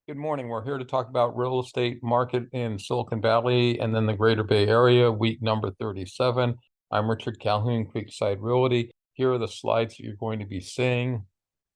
Good morning. We're here to talk about real estate market in Silicon Valley and then the Greater Bay Area, week number 37. I'm Richard Calhoun, Creekside Realty. Here are the slides that you're going to be seeing.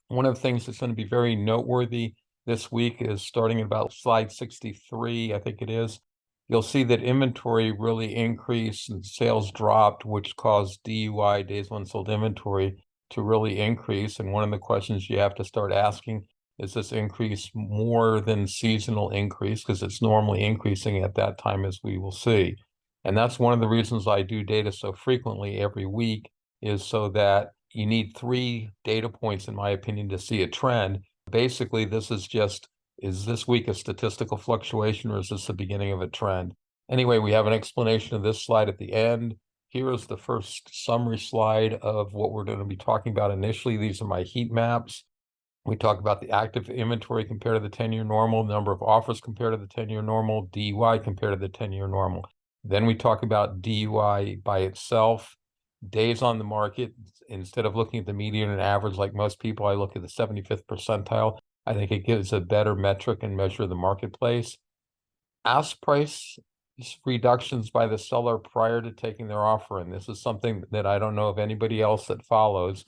One of the things that's going to be very noteworthy this week is starting at about slide 63, I think it is. You'll see that inventory really increased and sales dropped, which caused DUI, days unsold inventory, to really increase. And one of the questions you have to start asking is this increase more than seasonal increase, because it's normally increasing at that time, as we will see. And that's one of the reasons I do data so frequently every week, is so that you need 3 data points, in my opinion, to see a trend. Basically, this is just, is this week a statistical fluctuation or is this the beginning of a trend? Anyway, we have an explanation of this slide at the end. Here is the first summary slide of what we're going to be talking about initially. These are my heat maps. We talk about the active inventory compared to the 10-year normal, number of offers compared to the 10-year normal, DUI compared to the 10-year normal. Then we talk about DUI by itself, days on the market. Instead of looking at the median and average like most people, I look at the 75th percentile. I think it gives a better metric and measure of the marketplace. Ask price reductions by the seller prior to taking their offer in. This is something that I don't know of anybody else that follows.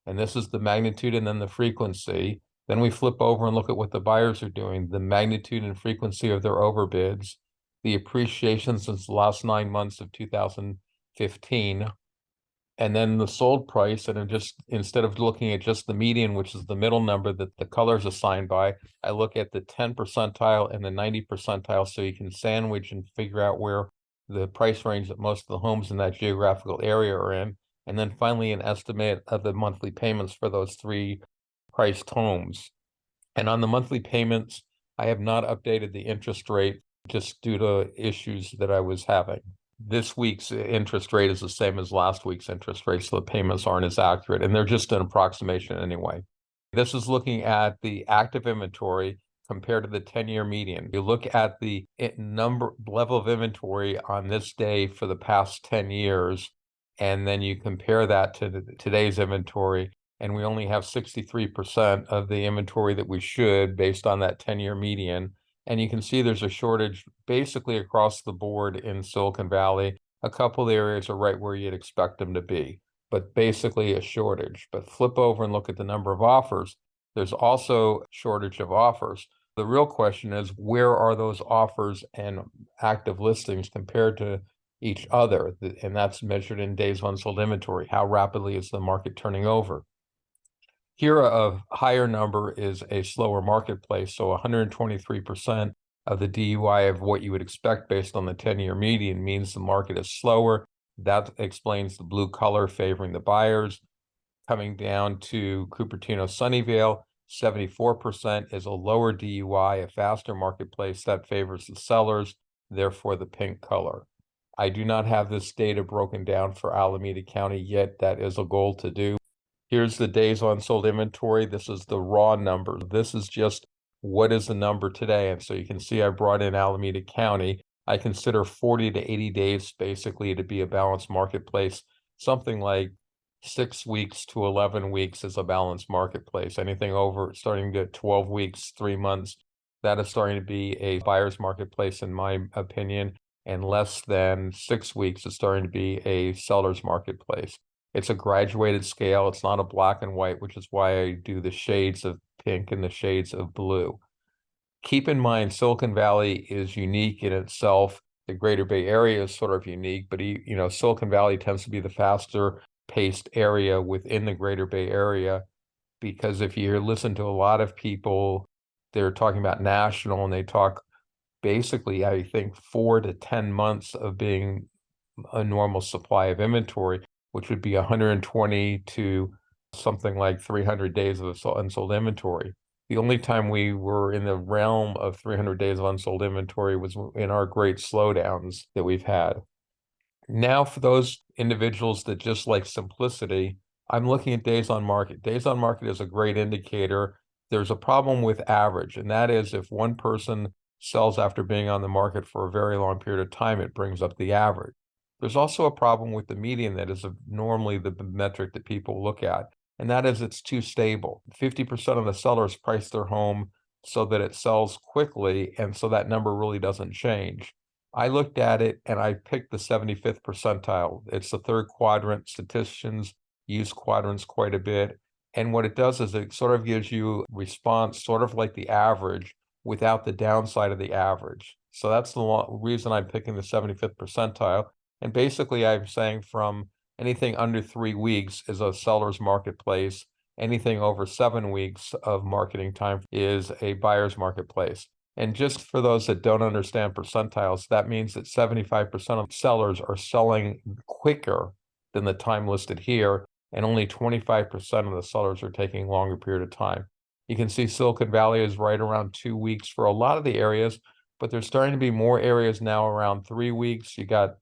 And this is the magnitude and then the frequency. Then we flip over and look at what the buyers are doing, the magnitude and frequency of their overbids, the appreciation since the last 9 months of 2015, and then the sold price. And just instead of looking at just the median, which is the middle number that the colors assigned by, I look at the 10 percentile and the 90 percentile, so you can sandwich and figure out where the price range that most of the homes in that geographical area are in. And then finally, an estimate of the monthly payments for those 3 priced homes. And on the monthly payments, I have not updated the interest rate just due to issues that I was having. This week's interest rate is the same as last week's interest rate, so the payments aren't as accurate, and they're just an approximation anyway. This is looking at the active inventory compared to the 10-year median. You look at the level of inventory on this day for the past 10 years, and then you compare that to today's inventory, and we only have 63% of the inventory that we should based on that 10-year median. And you can see there's a shortage basically across the board in Silicon Valley. A couple of areas are right where you'd expect them to be, but basically a shortage. But flip over and look at the number of offers. There's also a shortage of offers. The real question is, where are those offers and active listings compared to each other? And that's measured in days of unsold inventory. How rapidly is the market turning over? Here, a higher number is a slower marketplace. So 123% of the DUI of what you would expect based on the 10-year median means the market is slower. That explains the blue color favoring the buyers. Coming down to Cupertino, Sunnyvale, 74% is a lower DUI, a faster marketplace that favors the sellers, therefore the pink color. I do not have this data broken down for Alameda County yet. That is a goal to do. Here's the days on sold inventory. This is the raw number. This is just what is the number today. And so you can see I brought in Alameda County. I consider 40 to 80 days basically to be a balanced marketplace. Something like 6 weeks to 11 weeks is a balanced marketplace. Anything over starting to 12 weeks, 3 months, that is starting to be a buyer's marketplace, in my opinion. And less than 6 weeks is starting to be a seller's marketplace. It's a graduated scale. It's not a black and white, which is why I do the shades of pink and the shades of blue. Keep in mind, Silicon Valley is unique in itself. The Greater Bay Area is sort of unique, but Silicon Valley tends to be the faster paced area within the Greater Bay Area, because if you listen to a lot of people, they're talking about national, and they talk basically, I think, 4 to 10 months of being a normal supply of inventory, which would be 120 to something like 300 days of unsold inventory. The only time we were in the realm of 300 days of unsold inventory was in our great slowdowns that we've had. Now, for those individuals that just like simplicity, I'm looking at days on market. Days on market is a great indicator. There's a problem with average, and that is if one person sells after being on the market for a very long period of time, it brings up the average. There's also a problem with the median that is normally the metric that people look at, and that is it's too stable. 50% of the sellers price their home so that it sells quickly, and so that number really doesn't change. I looked at it and I picked the 75th percentile. It's the third quadrant. Statisticians use quadrants quite a bit. And what it does is it sort of gives you response sort of like the average without the downside of the average. So that's the reason I'm picking the 75th percentile. And basically I'm saying from anything under 3 weeks is a seller's marketplace. Anything over 7 weeks of marketing time is a buyer's marketplace. And just for those that don't understand percentiles, that means that 75% of sellers are selling quicker than the time listed here, and only 25% of the sellers are taking a longer period of time. You can see Silicon Valley is right around 2 weeks for a lot of the areas, but there's starting to be more areas now around 3 weeks. You got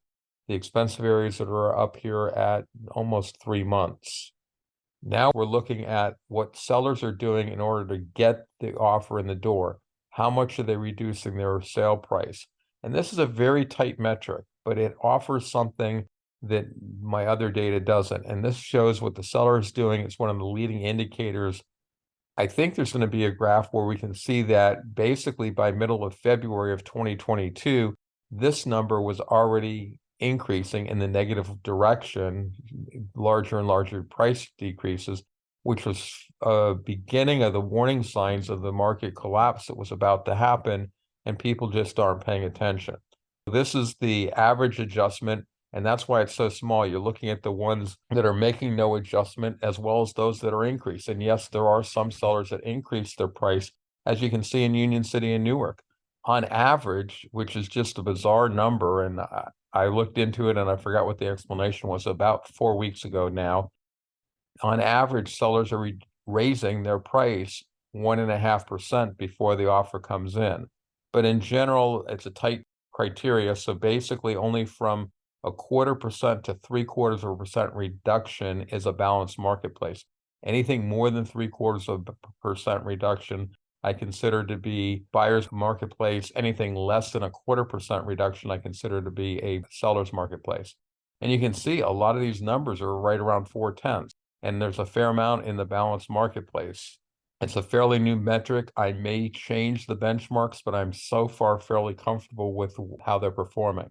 the expensive areas that are up here at almost 3 months. Now we're looking at what sellers are doing in order to get the offer in the door. How much are they reducing their sale price? And this is a very tight metric, but it offers something that my other data doesn't. And this shows what the seller is doing. It's one of the leading indicators. I think there's going to be a graph where we can see that basically by middle of February of 2022, this number was already increasing in the negative direction, larger and larger price decreases, which was a beginning of the warning signs of the market collapse that was about to happen, and people just aren't paying attention. This is the average adjustment, and that's why it's so small. You're looking at the ones that are making no adjustment as well as those that are increased. And yes, there are some sellers that increase their price, as you can see in Union City and Newark. On average, which is just a bizarre number, and I looked into it and I forgot what the explanation was, about 4 weeks ago now. On average, sellers are raising their price 1.5% before the offer comes in. But in general, it's a tight criteria. So basically only from 0.25% to 0.75% reduction is a balanced marketplace. Anything more than 0.75% reduction, I consider to be buyer's marketplace. Anything less than 0.25% reduction, I consider to be a seller's marketplace. And you can see a lot of these numbers are right around 0.4, and there's a fair amount in the balanced marketplace. It's a fairly new metric. I may change the benchmarks, but I'm so far fairly comfortable with how they're performing.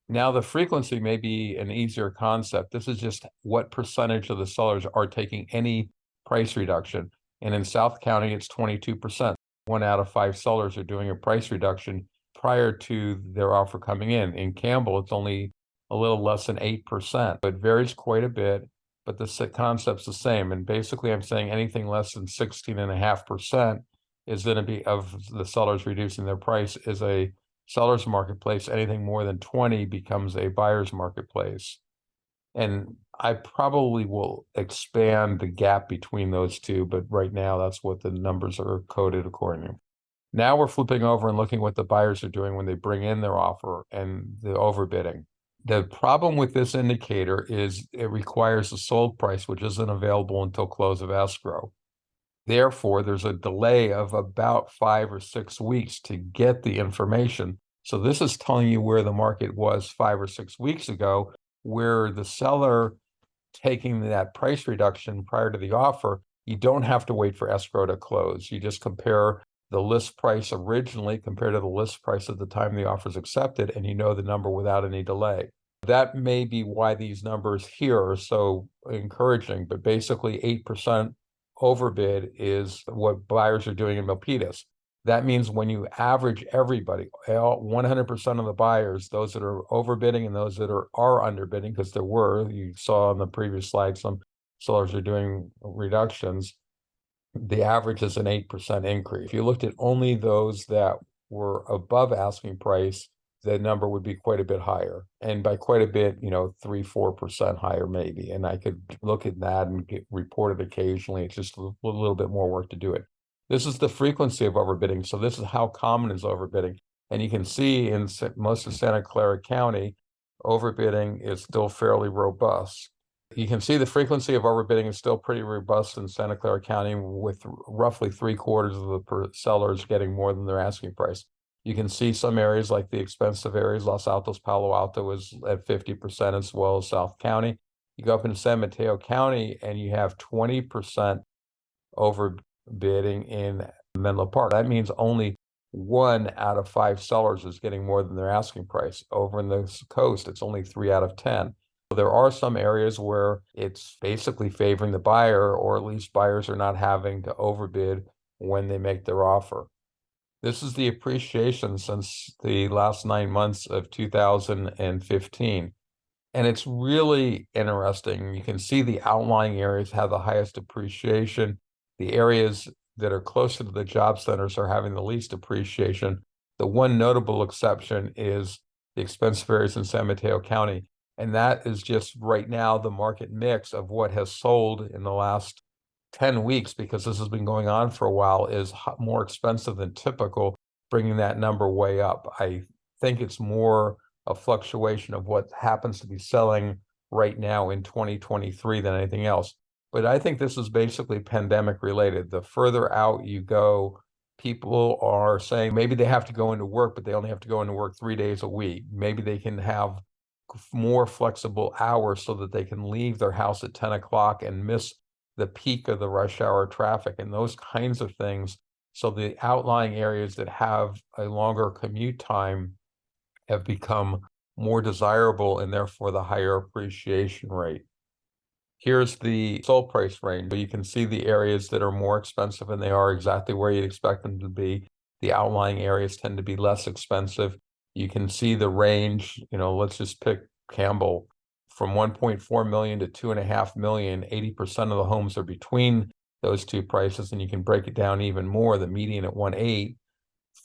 Now, the frequency may be an easier concept. This is just what percentage of the sellers are taking any price reduction. And in South County, it's 22%. 1 out of 5 sellers are doing a price reduction prior to their offer coming in. In Campbell, it's only a little less than 8%. It varies quite a bit, but the concept's the same. And basically, I'm saying anything less than 16.5% is going to be, of the sellers reducing their price, is a seller's marketplace. Anything more than 20 becomes a buyer's marketplace. And I probably will expand the gap between those two, but right now that's what the numbers are coded according to. Now we're flipping over and looking what the buyers are doing when they bring in their offer and the overbidding. The problem with this indicator is it requires a sold price, which isn't available until close of escrow. Therefore, there's a delay of about 5 or 6 weeks to get the information. So this is telling you where the market was 5 or 6 weeks ago, where the seller taking that price reduction prior to the offer, you don't have to wait for escrow to close. You just compare the list price originally compared to the list price at the time the offer is accepted, and you know the number without any delay. That may be why these numbers here are so encouraging, but basically 8% overbid is what buyers are doing in Milpitas. That means when you average everybody, 100% of the buyers, those that are overbidding and those that are underbidding, because you saw on the previous slide, some sellers are doing reductions, the average is an 8% increase. If you looked at only those that were above asking price, the number would be quite a bit higher. And by quite a bit, 3-4% higher maybe. And I could look at that and get reported occasionally. It's just a little bit more work to do it. This is the frequency of overbidding. So this is how common is overbidding. And you can see in most of Santa Clara County, overbidding is still fairly robust. You can see the frequency of overbidding is still pretty robust in Santa Clara County, with roughly 3/4 of the sellers getting more than their asking price. You can see some areas like the expensive areas, Los Altos, Palo Alto is at 50%, as well as South County. You go up into San Mateo County and you have 20% overbidding in Menlo Park. That means only 1 out of 5 sellers is getting more than their asking price. Over in the coast, it's only 3 out of 10. There are some areas where it's basically favoring the buyer, or at least buyers are not having to overbid when they make their offer. This is the appreciation since the last 9 months of 2015. And it's really interesting. You can see the outlying areas have the highest appreciation. The areas that are closer to the job centers are having the least appreciation. The one notable exception is the expensive areas in San Mateo County. And that is just right now the market mix of what has sold in the last 10 weeks, because this has been going on for a while, is more expensive than typical, bringing that number way up. I think it's more a fluctuation of what happens to be selling right now in 2023 than anything else. But I think this is basically pandemic related. The further out you go, people are saying maybe they have to go into work, but they only have to go into work 3 days a week. Maybe they can have more flexible hours so that they can leave their house at 10 o'clock and miss the peak of the rush hour traffic and those kinds of things. So the outlying areas that have a longer commute time have become more desirable, and therefore the higher appreciation rate. Here's the sold price range. You can see the areas that are more expensive, and they are exactly where you'd expect them to be. The outlying areas tend to be less expensive. You can see the range, let's just pick Campbell, from 1.4 million to 2.5 million. 80% of the homes are between those two prices, and you can break it down even more. The median at 1.8,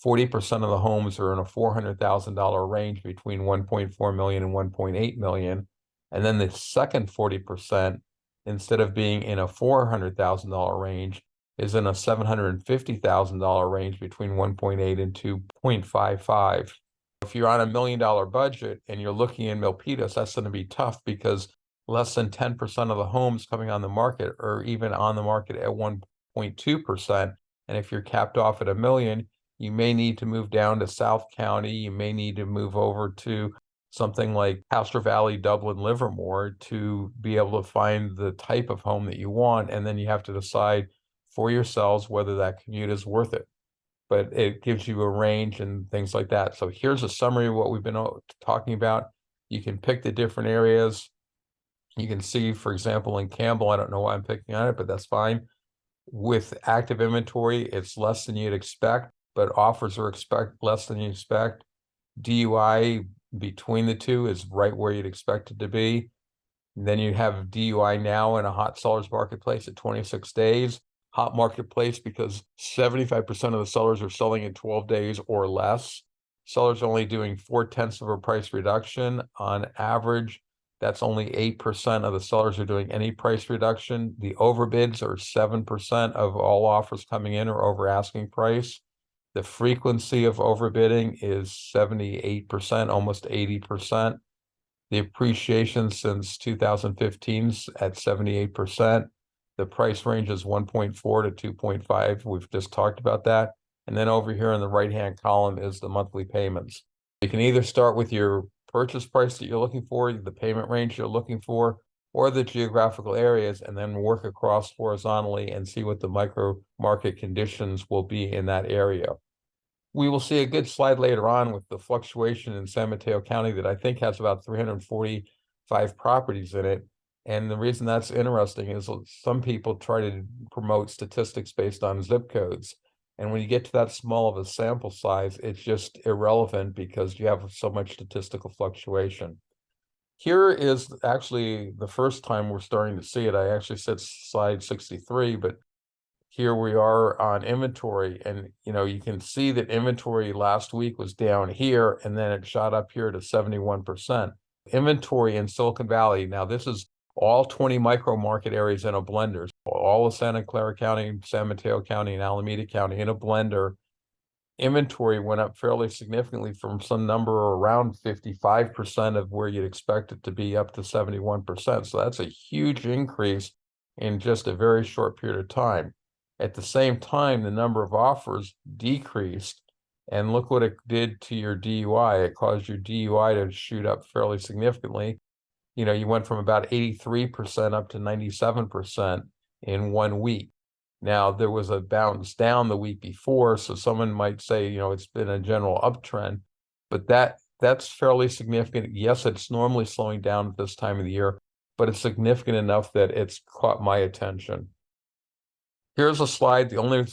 40% of the homes are in a $400,000 range between 1.4 million and 1.8 million. And then the second 40%, instead of being in a $400,000 range, is in a $750,000 range between 1.8 and 2.55. If you're on $1 million budget and you're looking in Milpitas, that's going to be tough, because less than 10% of the homes coming on the market are even on the market at 1.2%. And if you're capped off at $1 million, you may need to move down to South County. You may need to move over to something like Castro Valley, Dublin, Livermore to be able to find the type of home that you want. And then you have to decide for yourselves whether that commute is worth it. But it gives you a range and things like that. So here's a summary of what we've been talking about. You can pick the different areas. You can see, for example, in Campbell, I don't know why I'm picking on it, but that's fine. With active inventory, it's less than you'd expect, but offers are less than you expect. DUI between the two is right where you'd expect it to be. And then you have DUI now in a hot sellers marketplace at 26 days. Hot marketplace because 75% of the sellers are selling in 12 days or less. Sellers only doing 0.4 of a price reduction on average. That's only 8% of the sellers are doing any price reduction. The overbids are 7% of all offers coming in are over asking price. The frequency of overbidding is 78%, almost 80%. The appreciation since 2015 is at 78%. The price range is 1.4 to 2.5. We've just talked about that. And then over here in the right-hand column is the monthly payments. You can either start with your purchase price that you're looking for, the payment range you're looking for, or the geographical areas, and then work across horizontally and see what the micro market conditions will be in that area. We will see a good slide later on with the fluctuation in San Mateo County that I think has about 345 properties in it. And the reason that's interesting is some people try to promote statistics based on zip codes. And when you get to that small of a sample size, it's just irrelevant because you have so much statistical fluctuation. Here is actually the first time we're starting to see it. I actually said slide 63, but here we are on inventory, and you can see that inventory last week was down here, and then it shot up here to 71%. Inventory in Silicon Valley, now this is all 20 micro market areas in a blender, all of Santa Clara County, San Mateo County, and Alameda County in a blender. Inventory went up fairly significantly from some number around 55% of where you'd expect it to be up to 71%. So that's a huge increase in just a very short period of time. At the same time, the number of offers decreased, and look what it did to your DUI. It caused your DUI to shoot up fairly significantly. You went from about 83% up to 97% in 1 week. Now, there was a bounce down the week before, so someone might say, it's been a general uptrend, but that's fairly significant. Yes, it's normally slowing down at this time of the year, but it's significant enough that it's caught my attention. Here's a slide. The only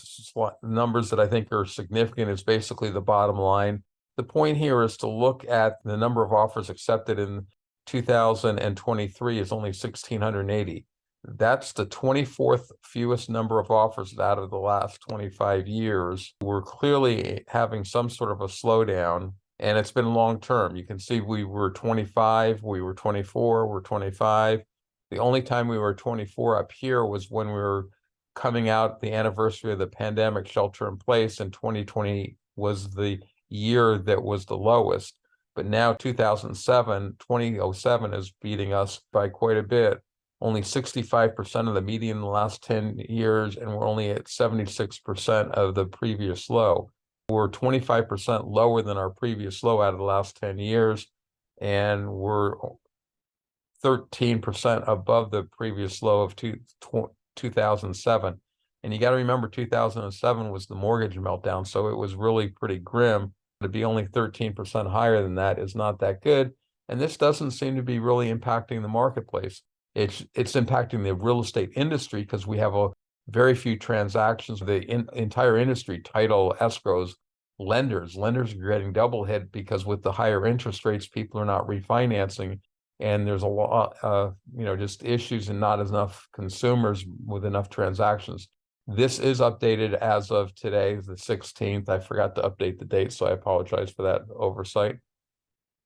numbers that I think are significant is basically the bottom line. The point here is to look at the number of offers accepted in 2023 is only 1,680. That's the 24th fewest number of offers out of the last 25 years. We're clearly having some sort of a slowdown, and it's been long term. You can see we were 25, we were 24, we're 25. The only time we were 24 up here was when we were coming out the anniversary of the pandemic shelter in place, and 2020 was the year that was the lowest. But now 2007 is beating us by quite a bit. Only 65% of the median in the last 10 years, and we're only at 76% of the previous low. We're 25% lower than our previous low out of the last 10 years, and we're 13% above the previous low of 2007. And you got to remember 2007 was the mortgage meltdown, so it was really pretty grim. To be only 13% higher than that is not that good. And this doesn't seem to be really impacting the marketplace. It's impacting the real estate industry because we have a very few transactions. The entire industry, title, escrows, lenders are getting double hit because with the higher interest rates, people are not refinancing. And there's a lot, just issues and not enough consumers with enough transactions. This is updated as of today, the 16th. I forgot to update the date, so I apologize for that oversight.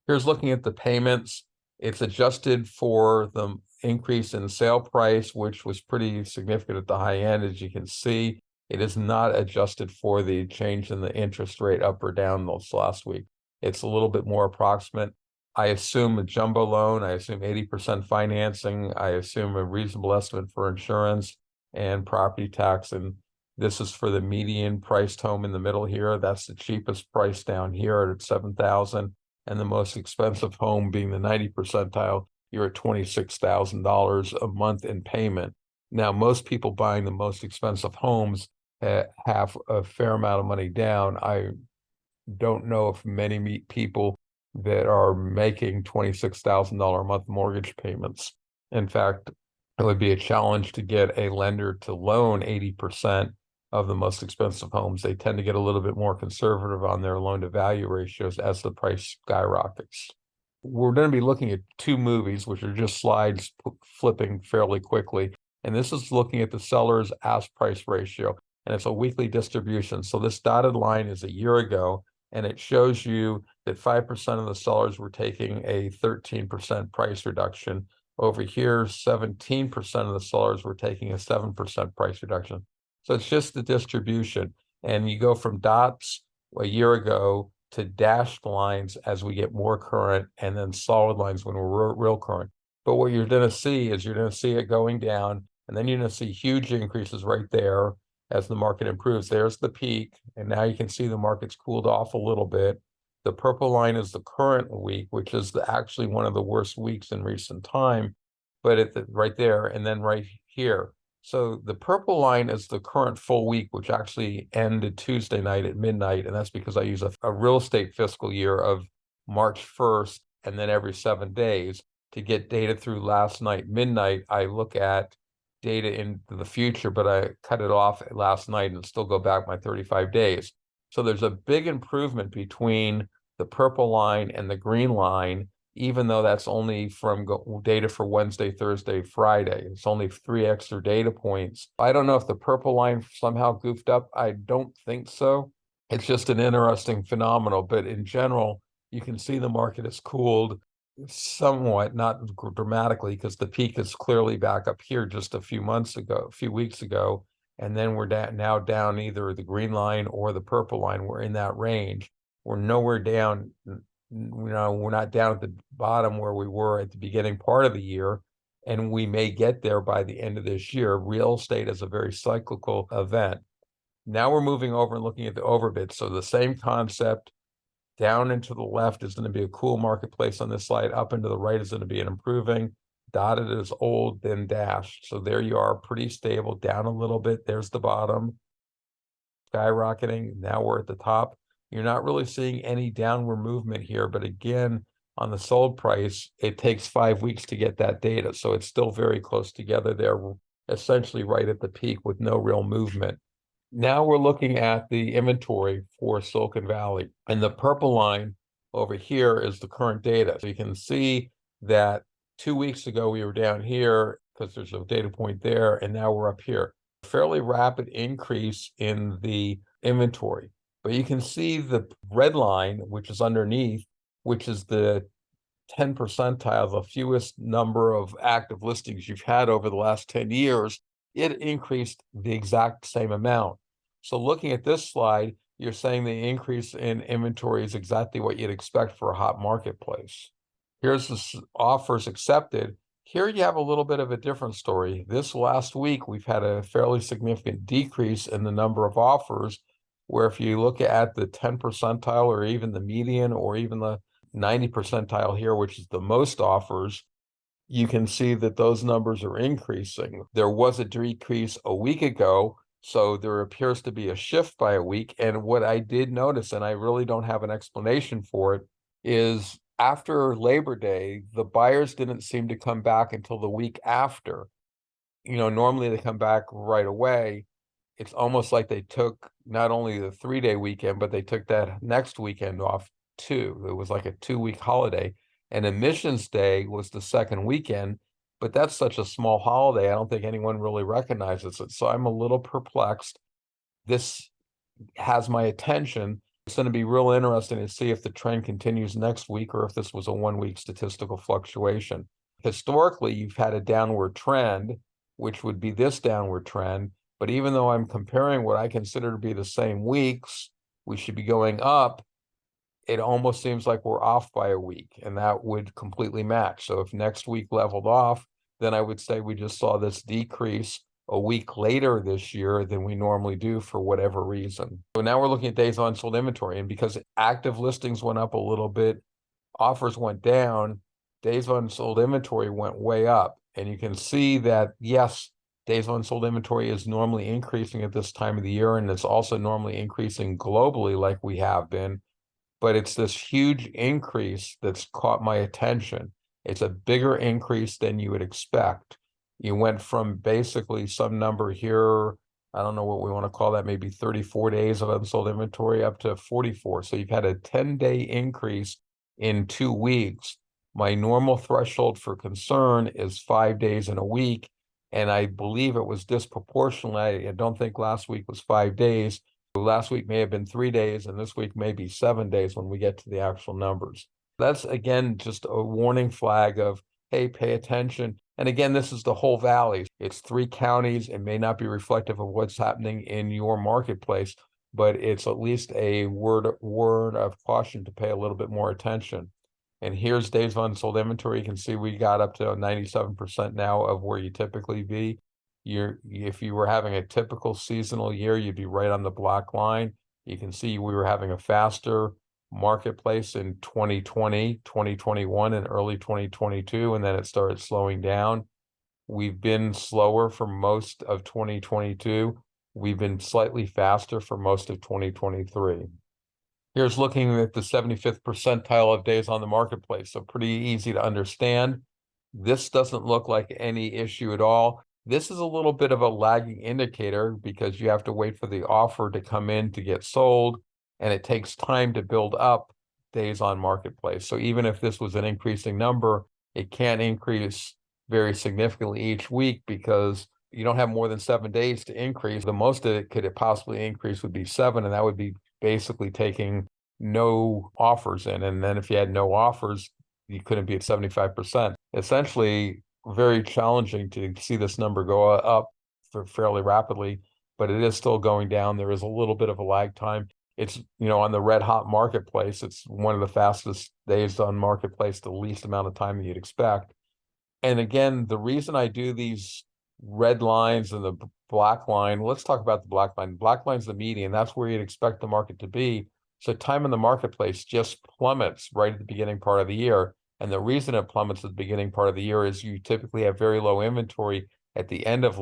Here's looking at the payments. It's adjusted for the increase in sale price, which was pretty significant at the high end, as you can see. It is not adjusted for the change in the interest rate up or down this last week. It's a little bit more approximate. I assume a jumbo loan, I assume 80% financing, I assume a reasonable estimate for insurance and property tax. And this is for the median priced home in the middle here. That's the cheapest price down here at $7,000. And the most expensive home being the 90 percentile, you're at $26,000 a month in payment. Now, most people buying the most expensive homes have a fair amount of money down. I don't know if many people that are making $26,000 a month mortgage payments. In fact, it would be a challenge to get a lender to loan 80% of the most expensive homes. They tend to get a little bit more conservative on their loan to value ratios as the price skyrockets. We're going to be looking at two movies, which are just slides flipping fairly quickly. And this is looking at the seller's ask price ratio, and it's a weekly distribution. So this dotted line is a year ago, and it shows you that 5% of the sellers were taking a 13% price reduction. Over here, 17% of the sellers were taking a 7% price reduction. So it's just the distribution. And you go from dots a year ago to dashed lines as we get more current, and then solid lines when we're real current. But what you're going to see is you're going to see it going down, and then you're going to see huge increases right there as the market improves. There's the peak, and now you can see the market's cooled off a little bit. The purple line is the current week, which is actually one of the worst weeks in recent time, but right there, and then right here. So the purple line is the current full week, which actually ended Tuesday night at midnight, and that's because I use a real estate fiscal year of March 1st, and then every 7 days. To get data through last night midnight, I look at data into the future, but I cut it off last night and still go back my 35 days. So there's a big improvement between the purple line and the green line, even though that's only from data for Wednesday, Thursday, Friday. It's only 3 extra data points. I don't know if the purple line somehow goofed up. I don't think so. It's just an interesting phenomenon, but in general, you can see the market has cooled somewhat, not dramatically, because the peak is clearly back up here just a few weeks ago, and then we're now down either the green line or the purple line. We're in that range. We're nowhere down. We're not down at the bottom where we were at the beginning part of the year, and we may get there by the end of this year. Real estate is a very cyclical event. Now we're moving over and looking at the overbid. So the same concept. Down and to the left is going to be a cool marketplace on this slide. Up and to the right is going to be an improving. dotted as old, then dashed. So there you are, pretty stable, down a little bit. There's the bottom, skyrocketing. Now we're at the top. You're not really seeing any downward movement here, but again, on the sold price, it takes 5 weeks to get that data. So it's still very close together there, essentially right at the peak with no real movement. Now we're looking at the inventory for Silicon Valley, and the purple line over here is the current data. So you can see that 2 weeks ago we were down here because there's a data point there, and now we're up here. Fairly rapid increase in the inventory, but you can see the red line, which is underneath, which is the 10 percentile, the fewest number of active listings you've had over the last 10 years, it increased the exact same amount. So looking at this slide, you're saying the increase in inventory is exactly what you'd expect for a hot marketplace. Here's the offers accepted. Here you have a little bit of a different story. This last week, we've had a fairly significant decrease in the number of offers, where if you look at the 10 percentile or even the median or even the 90 percentile here, which is the most offers, you can see that those numbers are increasing. There was a decrease a week ago, so there appears to be a shift by a week. And what I did notice, and I really don't have an explanation for it, is after Labor Day, the buyers didn't seem to come back until the week after. Normally they come back right away. It's almost like they took not only the 3-day weekend, but they took that next weekend off too. It was like a 2-week holiday. And Admissions Day was the second weekend, but that's such a small holiday. I don't think anyone really recognizes it. So I'm a little perplexed. This has my attention. It's going to be real interesting to see if the trend continues next week or if this was a 1-week statistical fluctuation. Historically, you've had a downward trend, which would be this downward trend. But even though I'm comparing what I consider to be the same weeks, we should be going up. It almost seems like we're off by a week, and that would completely match. So if next week leveled off, then I would say we just saw this decrease a week later this year than we normally do for whatever reason. So now we're looking at days on sold inventory, and because active listings went up a little bit, offers went down, days on sold inventory went way up. And you can see that, yes, days on sold inventory is normally increasing at this time of the year, and it's also normally increasing globally like we have been. But it's this huge increase that's caught my attention. It's a bigger increase than you would expect. You went from basically some number here, I don't know what we want to call that, maybe 34 days of unsold inventory up to 44. So you've had a 10-day increase in 2 weeks. My normal threshold for concern is 5 days in a week, and I believe it was disproportional. I don't think last week was 5 days. Last week may have been 3 days, and this week may be 7 days when we get to the actual numbers. That's, again, just a warning flag of, hey, pay attention. And again, this is the whole valley. It's 3 counties. It may not be reflective of what's happening in your marketplace, but it's at least a word of caution to pay a little bit more attention. And here's days of unsold inventory. You can see we got up to 97% now of where you typically be. If you were having a typical seasonal year, you'd be right on the black line. You can see we were having a faster marketplace in 2020, 2021, and early 2022, and then it started slowing down. We've been slower for most of 2022. We've been slightly faster for most of 2023. Here's looking at the 75th percentile of days on the marketplace, so pretty easy to understand. This doesn't look like any issue at all. This is a little bit of a lagging indicator because you have to wait for the offer to come in to get sold, and it takes time to build up days on marketplace. So even if this was an increasing number, it can't increase very significantly each week because you don't have more than 7 days to increase. The most that it could possibly increase would be 7, and that would be basically taking no offers in. And then if you had no offers, you couldn't be at 75%. Essentially, very challenging to see this number go up fairly rapidly, but it is still going down. There is a little bit of a lag time. It's, on the red hot marketplace, it's one of the fastest days on marketplace, the least amount of time you'd expect. And again, the reason I do these red lines and the black line, let's talk about the black line. Black line's the median. That's where you'd expect the market to be. So time in the marketplace just plummets right at the beginning part of the year. And the reason it plummets at the beginning part of the year is you typically have very low inventory at the end of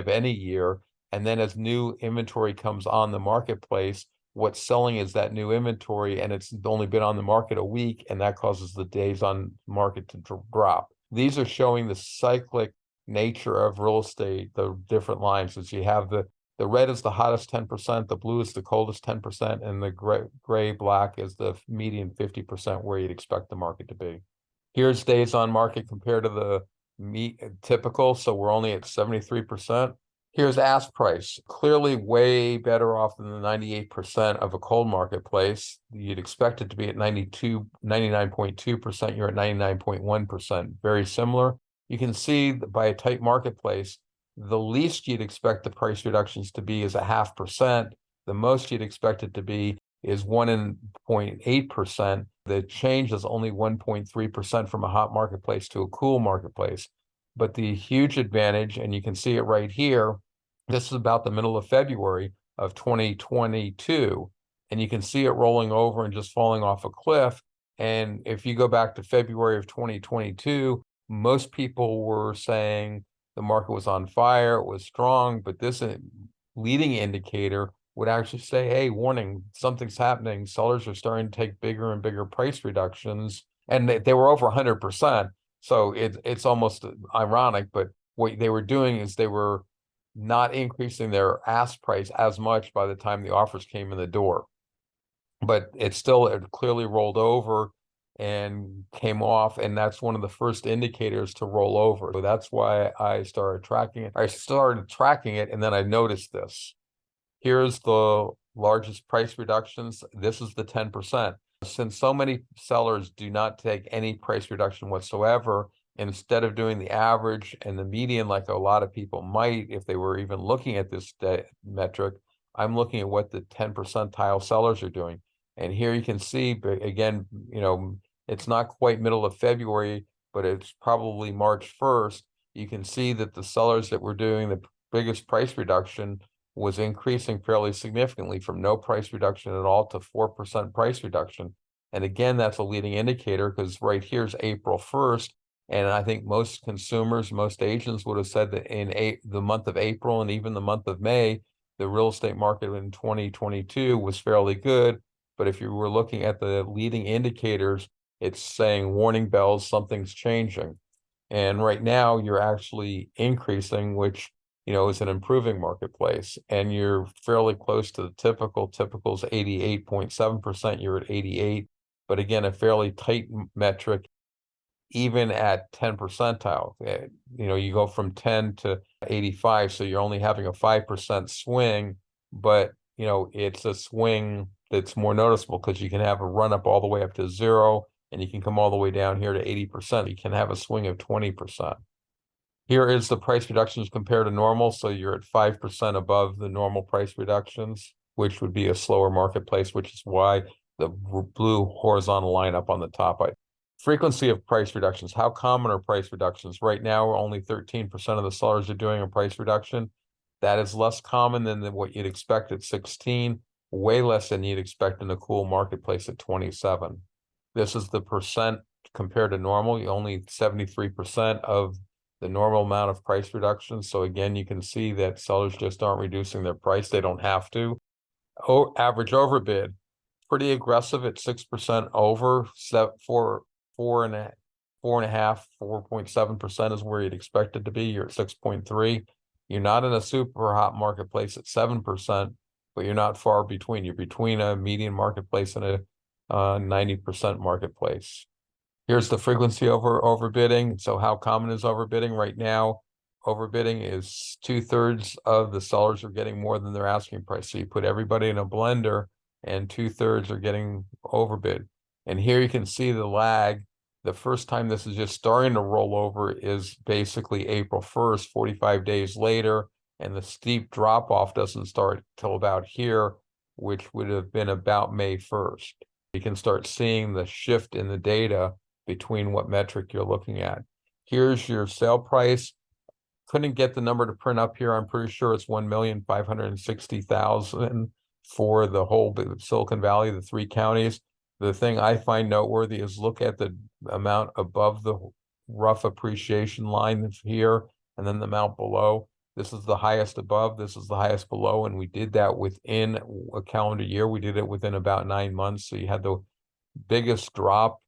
any year. And then as new inventory comes on the marketplace, what's selling is that new inventory, and it's only been on the market a week, and that causes the days on market to drop. These are showing the cyclic nature of real estate, the different lines. As you have the red is the hottest 10%, the blue is the coldest 10%, and the gray black is the median 50% where you'd expect the market to be. Here's days on market compared to the typical, so we're only at 73%. Here's ask price, clearly way better off than the 98% of a cold marketplace. You'd expect it to be at 99.2%, you're at 99.1%, very similar. You can see that by a tight marketplace, the least you'd expect the price reductions to be is 0.5%. The most you'd expect it to be is 1.8%. The change is only 1.3% from a hot marketplace to a cool marketplace. But the huge advantage, and you can see it right here, this is about the middle of February of 2022, and you can see it rolling over and just falling off a cliff. And if you go back to February of 2022, most people were saying the market was on fire, it was strong, but this leading indicator would actually say, hey, warning, something's happening. Sellers are starting to take bigger and bigger price reductions, and they were over 100%. So it's almost ironic, but what they were doing is they were not increasing their ask price as much by the time the offers came in the door. But it clearly rolled over and came off, and that's one of the first indicators to roll over. So that's why I started tracking it. I started tracking it, and then I noticed this. Here's the largest price reductions. This is the 10%. Since so many sellers do not take any price reduction whatsoever, instead of doing the average and the median like a lot of people might if they were even looking at this metric, I'm looking at what the 10 percentile sellers are doing. And here you can see, again, it's not quite middle of February, but it's probably March 1st. You can see that the sellers that were doing the biggest price reduction was increasing fairly significantly from no price reduction at all to 4% price reduction. And again, that's a leading indicator because right here is April 1st. And I think most consumers, most agents would have said that in the month of April and even the month of May, the real estate market in 2022 was fairly good. But if you were looking at the leading indicators, it's saying warning bells, something's changing. And right now you're actually increasing, which is an improving marketplace, and you're fairly close to the typical. Typical's 88.7%, you're at 88, but again, a fairly tight metric, even at 10 percentile. You go from 10 to 85, so you're only having a 5% swing, but it's a swing that's more noticeable because you can have a run up all the way up to 0, and you can come all the way down here to 80%. You can have a swing of 20%. Here is the price reductions compared to normal. So you're at 5% above the normal price reductions, which would be a slower marketplace, which is why the blue horizontal line up on the top. Frequency of price reductions. How common are price reductions? Right now, only 13% of the sellers are doing a price reduction. That is less common than what you'd expect at 16, way less than you'd expect in a cool marketplace at 27. This is the percent compared to normal. Only 73% of the normal amount of price reduction. So again, you can see that sellers just aren't reducing their price. They don't have to. Average overbid, pretty aggressive at 6% over. 4.7% is where you'd expect it to be. You're at 6.3. You're not in a super hot marketplace at 7%, but you're not far between. You're between a median marketplace and a 90% marketplace. Here's the frequency overbidding. So how common is overbidding right now? Overbidding is 2/3 of the sellers are getting more than their asking price. So you put everybody in a blender and 2/3 are getting overbid. And here you can see the lag. The first time this is just starting to roll over is basically April 1st, 45 days later. And the steep drop off doesn't start till about here, which would have been about May 1st. You can start seeing the shift in the data between what metric you're looking at. Here's your sale price. Couldn't get the number to print up here. I'm pretty sure it's 1,560,000 for the whole Silicon Valley, the 3 counties. The thing I find noteworthy is look at the amount above the rough appreciation line here, and then the amount below. This is the highest above, this is the highest below, and we did that within a calendar year. We did it within about 9 months. So you had the biggest drop,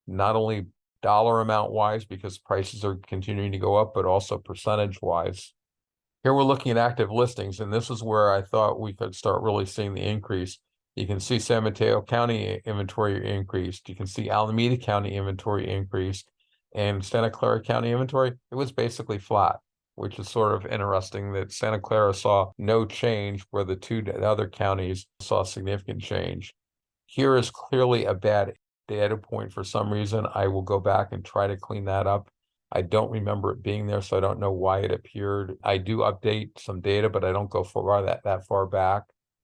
not only dollar amount wise, because prices are continuing to go up, but also percentage wise. Here we're looking at active listings, and this is where I thought we could start really seeing the increase. You can see San Mateo County inventory increased. You can see Alameda County inventory increased, and Santa Clara County inventory, it was basically flat, which is sort of interesting that Santa Clara saw no change where the two other counties saw significant change. Here is clearly a bad data point for some reason. I will go back and try to clean that up. I don't remember it being there, so I don't know why it appeared. I do update some data, but I don't go that far back.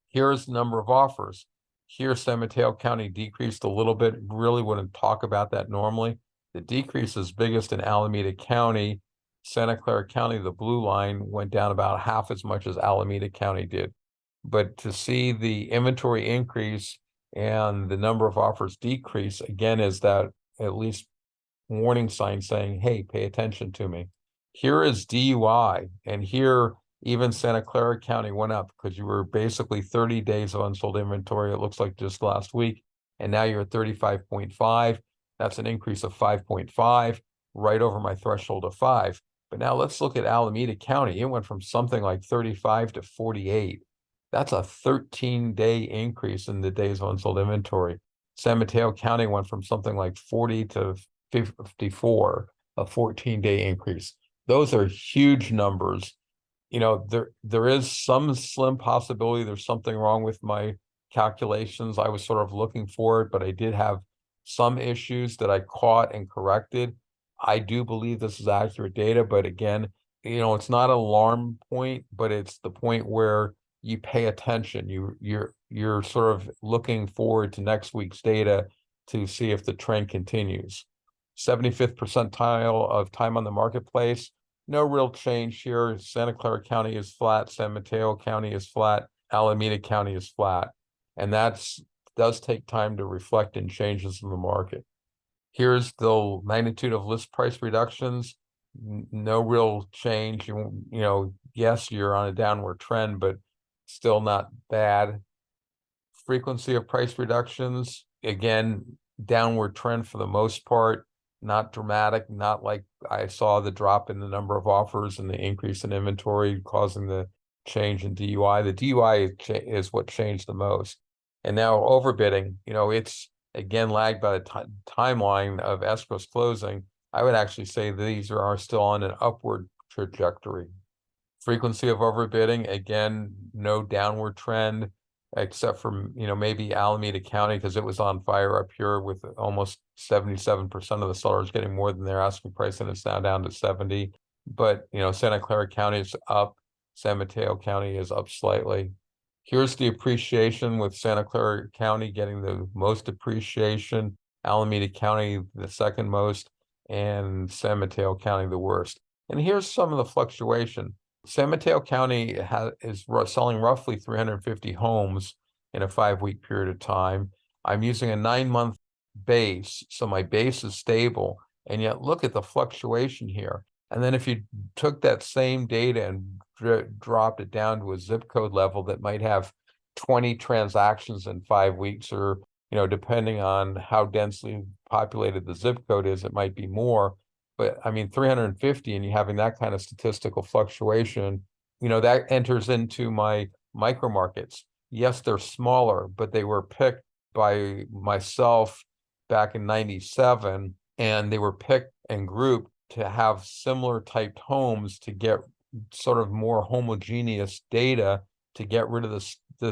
Here's the number of offers. Here, San Mateo County decreased a little bit. Really wouldn't talk about that normally. The decrease is biggest in Alameda County. Santa Clara County, the blue line, went down about half as much as Alameda County did. But to see the inventory increase and the number of offers decrease, again, is that at least warning sign saying, hey, pay attention to me. Here is DUI, and here even Santa Clara County went up because you were basically 30 days of unsold inventory, it looks like just last week, and now you're at 35.5. That's an increase of 5.5, right over my threshold of 5. But now let's look at Alameda County. It went from something like 35 to 48. That's a 13-day increase in the days of unsold inventory. San Mateo County went from something like 40 to 54, a 14-day increase. Those are huge numbers. You know, there is some slim possibility there's something wrong with my calculations. I was sort of looking for it, but I did have some issues that I caught and corrected. I do believe this is accurate data, but again, you know, it's not an alarm point, but it's the point where you pay attention. You're sort of looking forward to next week's data to see if the trend continues. 75th percentile of time on the marketplace. No real change here. Santa Clara County is flat. San Mateo County is flat. Alameda County is flat. And does take time to reflect in changes in the market. Here's the magnitude of list price reductions. No real change. You know, yes, you're on a downward trend, but still not bad. Frequency of price reductions, again, downward trend for the most part. Not dramatic, not like I saw the drop in the number of offers and the increase in inventory causing the change in DUI. The DUI is what changed the most. And now overbidding, you know, it's again lagged by the timeline of escrows closing. I would actually say these are still on an upward trajectory. Frequency of overbidding, again, no downward trend, except for, you know, maybe Alameda County, because it was on fire up here with almost 77% of the sellers getting more than their asking price, and it's now down to 70. But, you know, Santa Clara County is up. San Mateo County is up slightly. Here's the appreciation with Santa Clara County getting the most appreciation, Alameda County the second most, and San Mateo County the worst. And here's some of the fluctuation. San Mateo County is selling roughly 350 homes in a 5-week period of time. I'm using a 9-month base, so my base is stable, and yet look at the fluctuation here. And then if you took that same data and dropped it down to a zip code level that might have 20 transactions in 5 weeks, or, you know, depending on how densely populated the zip code is, it might be more. But I mean, 350 and you having that kind of statistical fluctuation, you know, that enters into my micro markets. Yes, they're smaller, but they were picked by myself back in 97, and they were picked and grouped to have similar typed homes to get sort of more homogeneous data to get rid of the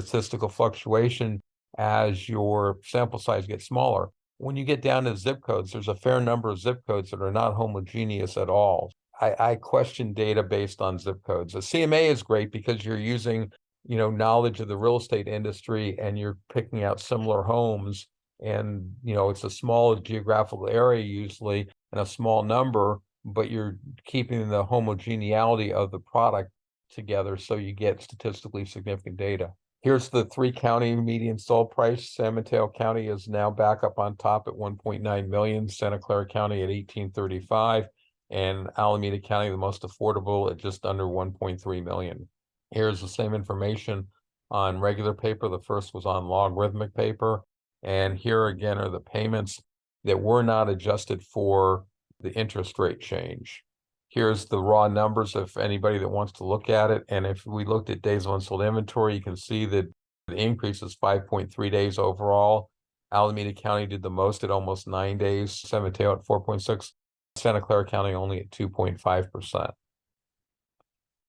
statistical fluctuation as your sample size gets smaller. When you get down to zip codes, there's a fair number of zip codes that are not homogeneous at all. I question data based on zip codes. A CMA is great because you're using, you know, knowledge of the real estate industry and you're picking out similar homes, and, you know, it's a small geographical area usually and a small number, but you're keeping the homogeneity of the product together so you get statistically significant data. Here's the 3-county median sold price. San Mateo County is now back up on top at 1.9 million, Santa Clara County at 1835, and Alameda County, the most affordable, at just under 1.3 million. Here's the same information on regular paper. The first was on logarithmic paper. And here again are the payments that were not adjusted for the interest rate change. Here's the raw numbers if anybody that wants to look at it. And if we looked at days of unsold inventory, you can see that the increase is 5.3 days overall. Alameda County did the most at almost 9 days. San Mateo at 4.6. Santa Clara County only at 2.5%.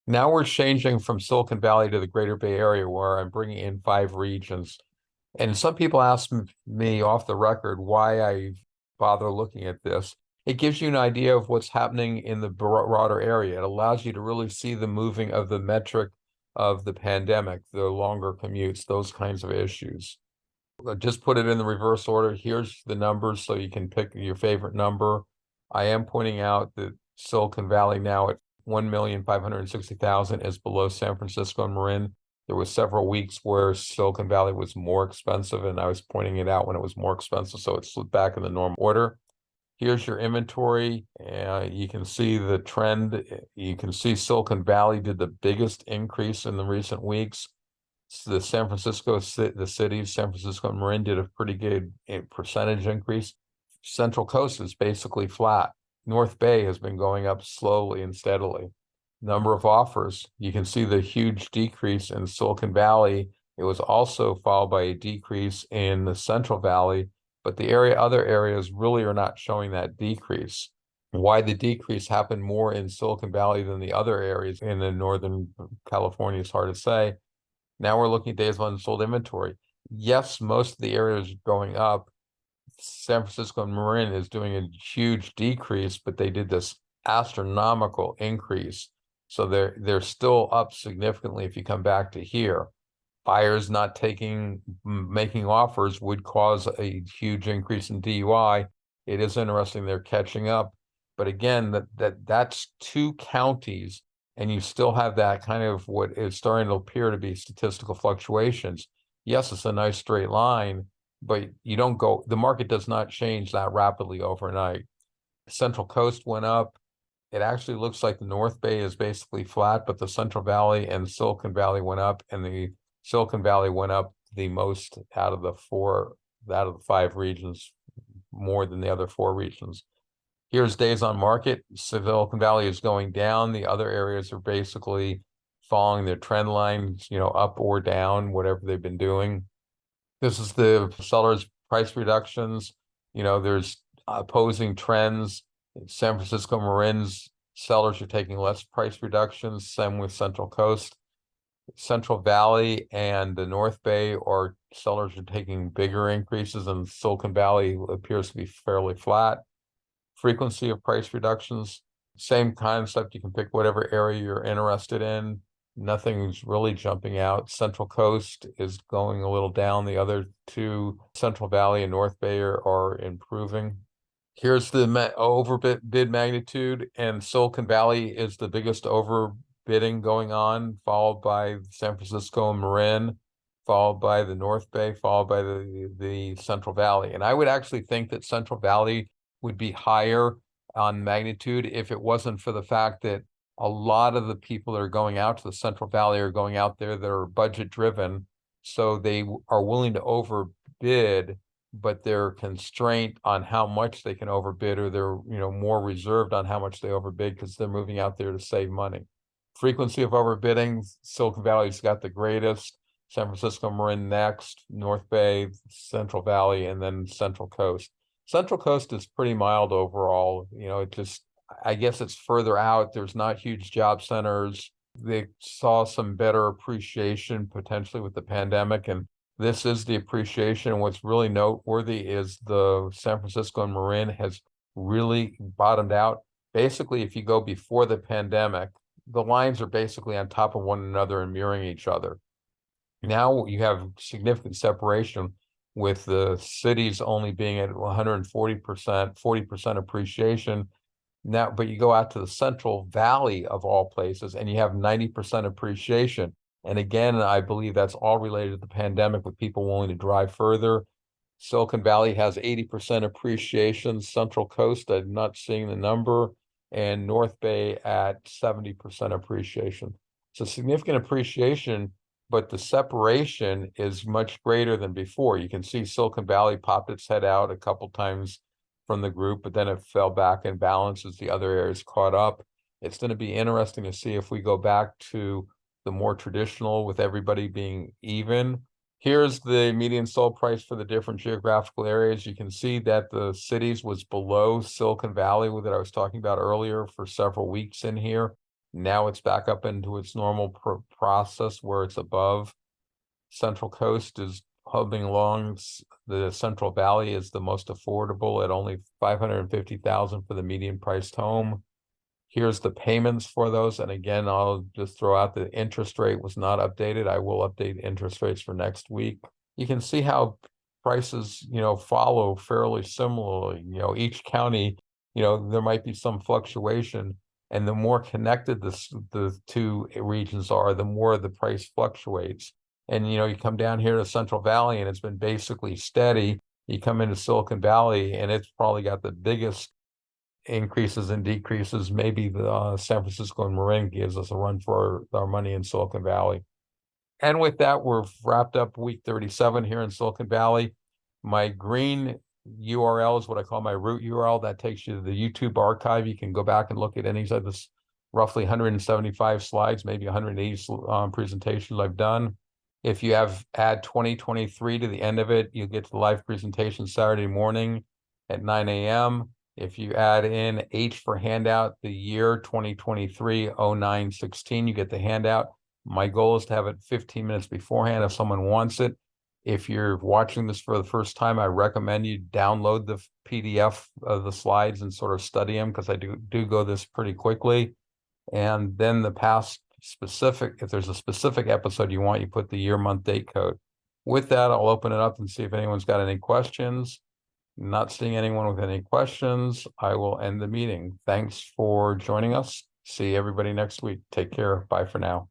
Now we're changing from Silicon Valley to the Greater Bay Area, where I'm bringing in 5 regions. And some people ask me off the record why I bother looking at this. It gives you an idea of what's happening in the broader area. It allows you to really see the moving of the metric of the pandemic, the longer commutes, those kinds of issues. Just put it in the reverse order. Here's the numbers so you can pick your favorite number. I am pointing out that Silicon Valley now at 1,560,000 is below San Francisco and Marin. There was several weeks where Silicon Valley was more expensive, and I was pointing it out when it was more expensive, so it slipped back in the normal order. Here's your inventory. You can see the trend. You can see Silicon Valley did the biggest increase in the recent weeks. So the San Francisco, the cities, San Francisco and Marin did a pretty good percentage increase. Central Coast is basically flat. North Bay has been going up slowly and steadily. Number of offers, you can see the huge decrease in Silicon Valley. It was also followed by a decrease in the Central Valley, but the other areas really are not showing that decrease. Why the decrease happened more in Silicon Valley than the other areas in the Northern California is hard to say. Now we're looking at days of unsold inventory. Yes, most of the areas are going up. San Francisco and Marin is doing a huge decrease, but they did this astronomical increase. So they're still up significantly if you come back to here. Buyers not making offers would cause a huge increase in DUI. It is interesting they're catching up. But again, that's 2 counties, and you still have that kind of what is starting to appear to be statistical fluctuations. Yes, it's a nice straight line, but the market does not change that rapidly overnight. Central Coast went up. It actually looks like the North Bay is basically flat, but the Central Valley and Silicon Valley went up, and the Silicon Valley went up the most out of the 5 regions, more than the other 4 regions. Here's days on market. Silicon Valley is going down. The other areas are basically following their trend lines, up or down, whatever they've been doing. This is the sellers' price reductions. There's opposing trends. San Francisco Marin's sellers are taking less price reductions. Same with Central Coast. Central Valley and the North Bay sellers are taking bigger increases, and Silicon Valley appears to be fairly flat. Frequency of price reductions, same concept. You can pick whatever area you're interested in. Nothing's really jumping out. Central Coast is going a little down. The other 2, Central Valley and North Bay, are improving. Here's the overbid magnitude, and Silicon Valley is the biggest overbidding going on, followed by San Francisco and Marin, followed by the North Bay, followed by the Central Valley. And I would actually think that Central Valley would be higher on magnitude if it wasn't for the fact that a lot of the people that are going out to the Central Valley are going out there that are budget driven. So they are willing to overbid, but they're constrained on how much they can overbid, or they're more reserved on how much they overbid because they're moving out there to save money. Frequency of overbidding, Silicon Valley's got the greatest. San Francisco Marin next, North Bay, Central Valley, and then Central Coast. Central Coast is pretty mild overall. I guess it's further out. There's not huge job centers. They saw some better appreciation potentially with the pandemic, and this is the appreciation. And what's really noteworthy is the San Francisco and Marin has really bottomed out. Basically, if you go before the pandemic, the lines are basically on top of one another and mirroring each other. Now you have significant separation, with the cities only being at 140%, 40% appreciation. Now, but you go out to the Central Valley of all places, and you have 90% appreciation. And again, I believe that's all related to the pandemic with people willing to drive further. Silicon Valley has 80% appreciation. Central Coast, I'm not seeing the number, and North Bay at 70% appreciation. So significant appreciation, but the separation is much greater than before. You can see Silicon Valley popped its head out a couple times from the group, but then it fell back in balance as the other areas caught up. It's going to be interesting to see if we go back to the more traditional with everybody being even. Here's the median sold price for the different geographical areas. You can see that the cities was below Silicon Valley that I was talking about earlier for several weeks in here. Now it's back up into its normal process where it's above. Central Coast is hubbing along. The Central Valley is the most affordable at only $550,000 for the median priced home. Here's the payments for those. And again, I'll just throw out the interest rate was not updated. I will update interest rates for next week. You can see how prices, follow fairly similarly. Each county, there might be some fluctuation. And the more connected the two regions are, the more the price fluctuates. And, you come down here to Central Valley and it's been basically steady. You come into Silicon Valley and it's probably got the biggest increases and decreases. Maybe the San Francisco and Marin gives us a run for our money in Silicon Valley. And with that, we're wrapped up week 37 here in Silicon Valley. My green URL is what I call my root URL. That takes you to the YouTube archive. You can go back and look at any of this roughly 175 slides, maybe 180 presentations I've done. If you add 2023 to the end of it, you'll get to the live presentation Saturday morning at 9 a.m. If you add in H for handout, the year 2023, 09/16, you get the handout. My goal is to have it 15 minutes beforehand if someone wants it. If you're watching this for the first time, I recommend you download the PDF of the slides and sort of study them because I do go this pretty quickly. And then the past specific, if there's a specific episode you want, you put the year, month, date code. With that, I'll open it up and see if anyone's got any questions. Not seeing anyone with any questions, I will end the meeting. Thanks for joining us. See everybody next week. Take care. Bye for now.